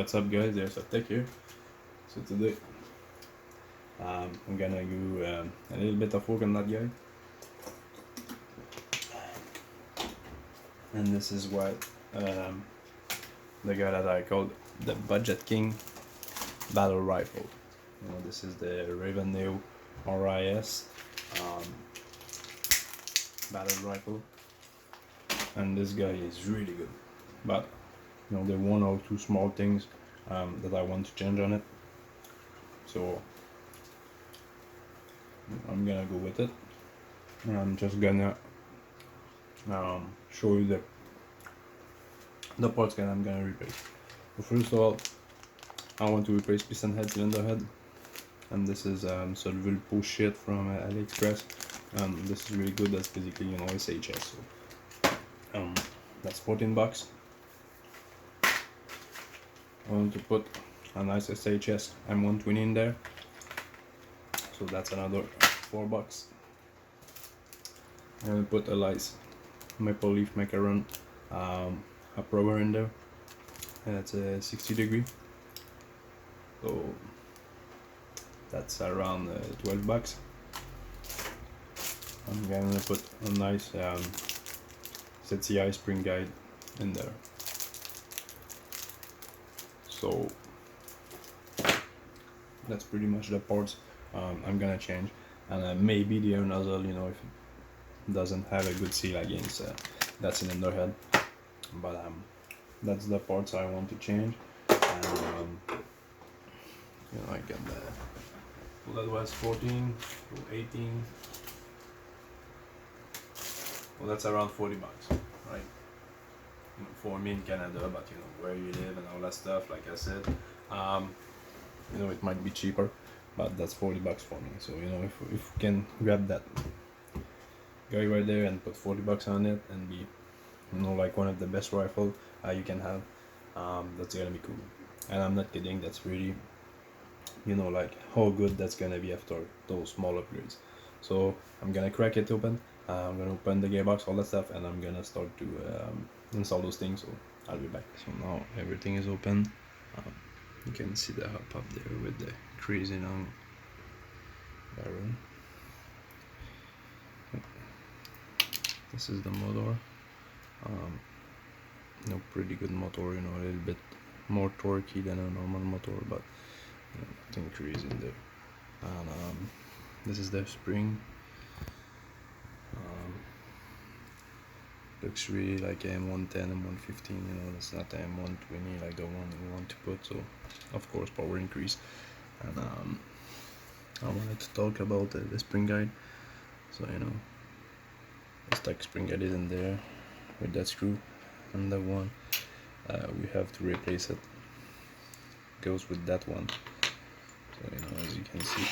What's up guys, AIRSOFTEK here. So today I'm gonna do a little bit of work on that guy, and this is what the guy that I called the Budget King Battlerifle. You know, this is the Revenue RIS Battlerifle, and this guy is really good, but you know, there are one or two small things that I want to change on it, so I'm gonna go with it. I'm just gonna show you the parts that I'm gonna replace. So first of all, I want to replace piston head, cylinder head, and this is some Vulpo shit from AliExpress. This is really good. That's basically, you know, SHS. So that's 14 bucks. I want to put a nice SHS M120 in there, so that's another 4 bucks. I'm gonna put a nice maple leaf macaron prober in there, and it's a 60 degree, so that's around 12 bucks. I'm gonna put a nice ZCI spring guide in there. So that's pretty much the parts I'm gonna change, and maybe the air nozzle, you know, if it doesn't have a good seal against that cylinder head, but that's the parts I want to change. And you know, I got the, that was 14 to 18, well, that's around 40 bucks, right? For me in Canada, but you know, where you live and all that stuff, like I said, you know, it might be cheaper, but that's 40 bucks for me. So you know, if we can grab that guy right there and put 40 bucks on it and be, you know, like one of the best rifle you can have, that's gonna be cool. And I'm not kidding, that's really, you know, like how good that's gonna be after those small upgrades. So I'm gonna crack it open, I'm gonna open the gearbox, all that stuff, and I'm gonna start to install those things. So I'll be back. So now everything is open. You can see the hub up there with the crazy long barrel. This is the motor. You know, pretty good motor, you know, a little bit more torquey than a normal motor, but you know, nothing crazy in there. And this is the spring. Looks really like a M110, M115, you know, it's not the M120 like the one we want to put, so of course power increase. And I wanted to talk about the spring guide. So you know, the stock spring guide is in there with that screw, and the one we have to replace it goes with that one. So you know, as you can see,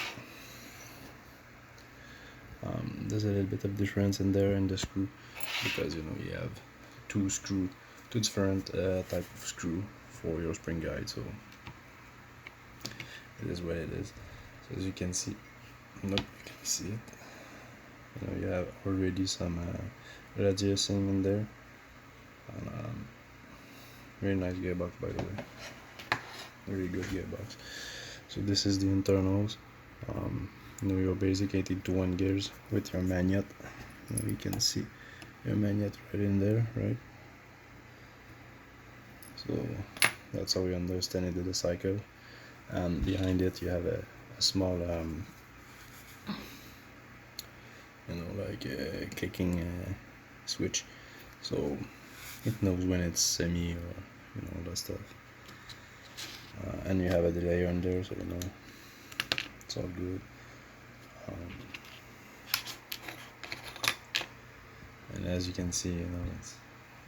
there's a little bit of difference in there in the screw, because you know, you have two different type of screw for your spring guide. So it is what it is. So as you can see, nope, you can see it, you know, you have already some radiusing in there, and very nice gearbox, by the way, very good gearbox. So this is the internals. You know, your basic 18 to 1 gears with your magnet. You know, you can see your magnet right in there, right? So that's how we understand it in the cycle. And behind it you have a small you know, like a clicking switch, so it knows when it's semi, or you know, all that stuff. And you have a delay on there, so you know, it's all good. And as you can see, you know,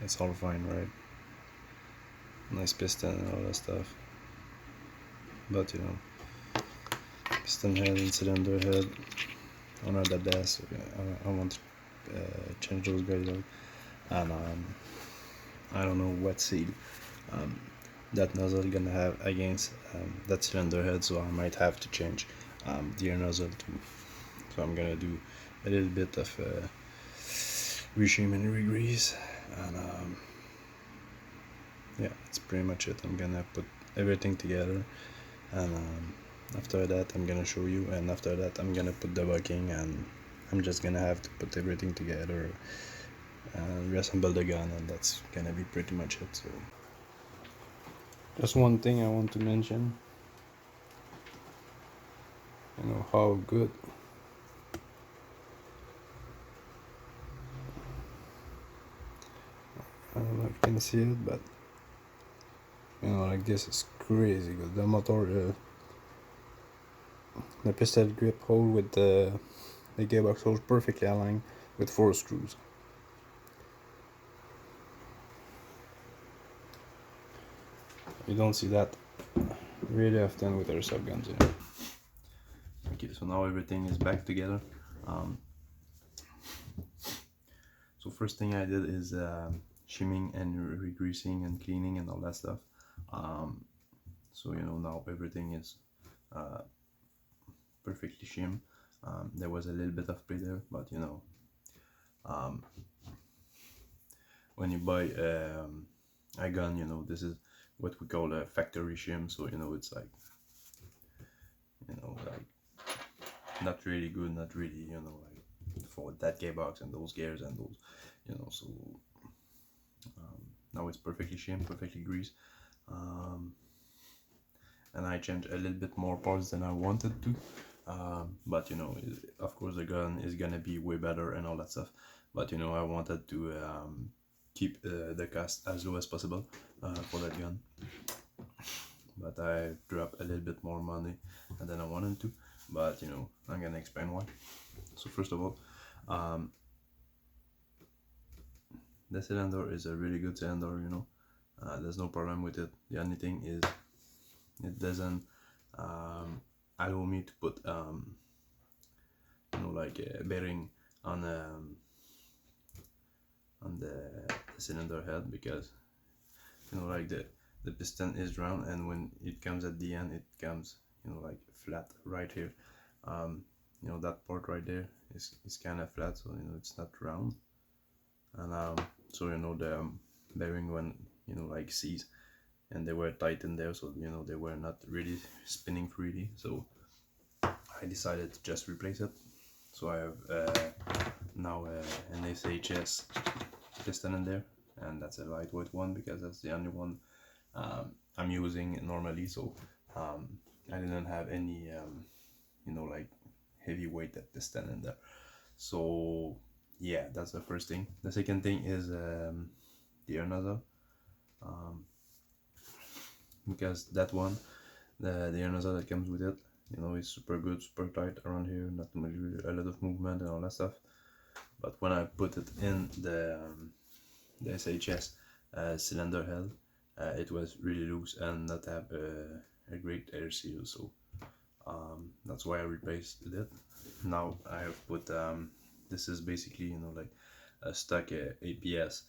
it's all fine, right? Nice piston and all that stuff. But you know, piston head and cylinder head are not the best. I want to change those guys out, and I don't know what seal that nozzle gonna have against that cylinder head, so I might have to change the air nozzle too. So I'm gonna do a little bit of reshim and regrease, and yeah, that's pretty much it. I'm gonna put everything together, and after that I'm gonna show you, and after that I'm gonna put the bucking, and I'm just gonna have to put everything together and reassemble the gun, and that's gonna be pretty much it. So just one thing I want to mention, you know how good I don't know if you can see it, but you know, like, this is crazy good. The motor, the piston grip hole with the gearbox hole perfectly aligned with 4 screws. You don't see that really often with airsoft guns. Yeah. Okay, so now everything is back together. So first thing I did is shimming and re-greasing and cleaning and all that stuff. So you know, now everything is perfectly shim. There was a little bit of play there, but you know, when you buy a gun, you know, this is what we call a factory shim. So you know, it's like, you know, like not really good, not really, you know, like for that gearbox and those gears and those, you know. So now it's perfectly shim, perfectly greased. And I changed a little bit more parts than I wanted to, but you know, of course the gun is gonna be way better and all that stuff, but you know, I wanted to keep the cost as low as possible for that gun, but I dropped a little bit more money than I wanted to, but you know, I'm gonna explain why. So first of all, the cylinder is a really good cylinder, you know. There's no problem with it. The only thing is it doesn't allow me to put you know, like a bearing on the cylinder head, because you know, like the piston is round, and when it comes at the end, it comes, you know, like flat right here. You know, that part right there is kind of flat, so you know, it's not round. And so you know, the bearing, when you know, like sees, and they were tight in there, so you know, they were not really spinning freely, so I decided to just replace it. So I have now an SHS piston in there, and that's a lightweight one because that's the only one I'm using normally. So I didn't have any you know, like heavyweight piston in there. So yeah, that's the first thing. The second thing is the air nozzle, because that one, the air nozzle that comes with it, you know, is super good, super tight around here, not a lot of movement and all that stuff. But when I put it in the SHS cylinder head, it was really loose and not have a great air seal, so that's why I replaced it. Now I have put this is basically, you know, like a stock APS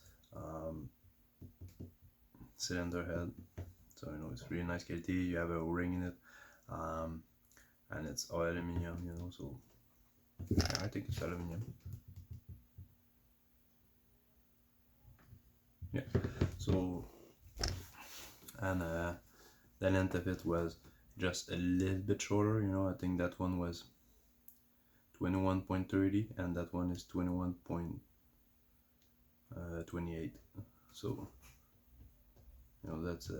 cylinder head, so you know, it's really nice quality. You have a O-ring in it, and it's all aluminum, you know, so yeah, I think it's aluminum. Yeah, so, and the length of it was just a little bit shorter, you know. I think that one was 21.30 and that one is 21.28, so you know, that's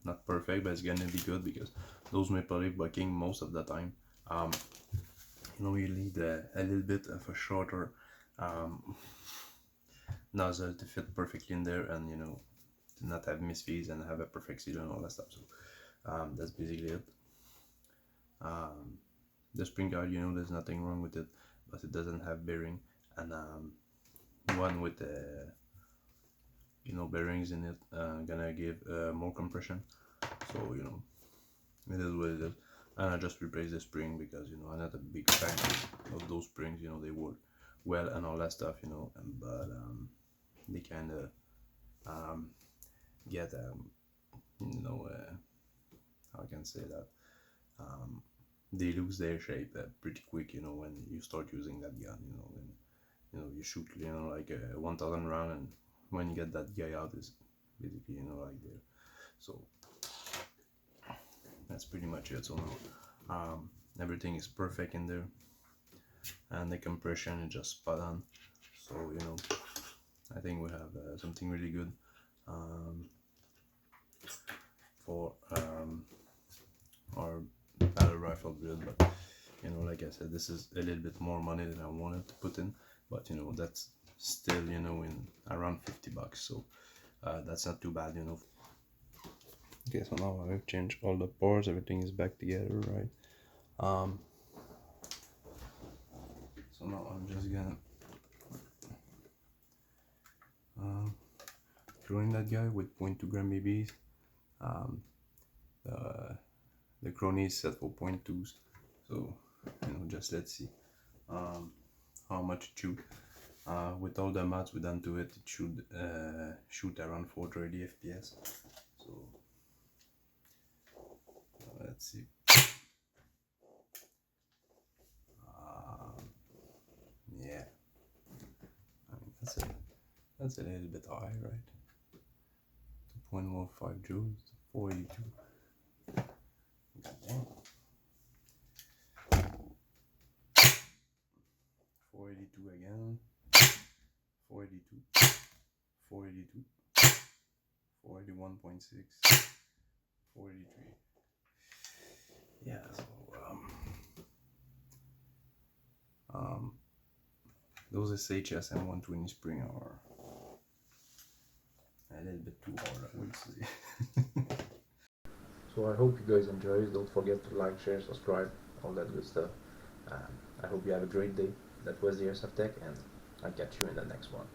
not perfect, but it's gonna be good, because those Maple Leaf bucking, most of the time, you know, you need a little bit of a shorter nozzle to fit perfectly in there, and you know, to not have misfeeds and have a perfect seal and all that stuff. So that's basically it. The spring guard, you know, there's nothing wrong with it, but it doesn't have bearing, and one with the, you know, bearings in it gonna give more compression, so you know, it is what it is. And I just replaced the spring because, you know, I'm not a big fan of those springs, you know, they work well and all that stuff, you know, but they kind of get you know, how I can say that, they lose their shape pretty quick, you know, when you start using that gun, you know, when you know, you shoot, you know, like a 1000 round, and when you get that guy out, is basically, you know, like there. So that's pretty much it. So now everything is perfect in there, and the compression is just spot on. So you know, I think we have something really good for our Battlerifle build. But you know, like I said, this is a little bit more money than I wanted to put in, but you know, that's still, you know, in around 50 bucks, so that's not too bad, you know. Okay, so now I've changed all the parts, everything is back together, right? So now I'm just gonna join that guy with 0.2 gram BBs. The crony is set for 0.2s, so you know, just let's see how much it shoot. With all the mods we done to it, it should shoot around 430 FPS. So let's see. Yeah, I mean, that's a little bit high, right? 2.15 joules, 482. God damn. 482 again. 482. 482. 481.6. 483. Yeah, so those SHS M120 spring are a little bit too hard, I would say. So I hope you guys enjoyed. Don't forget to like, share, subscribe, all that good stuff. I hope you have a great day. That was the AIRSOFTEK, and I'll catch you in the next one.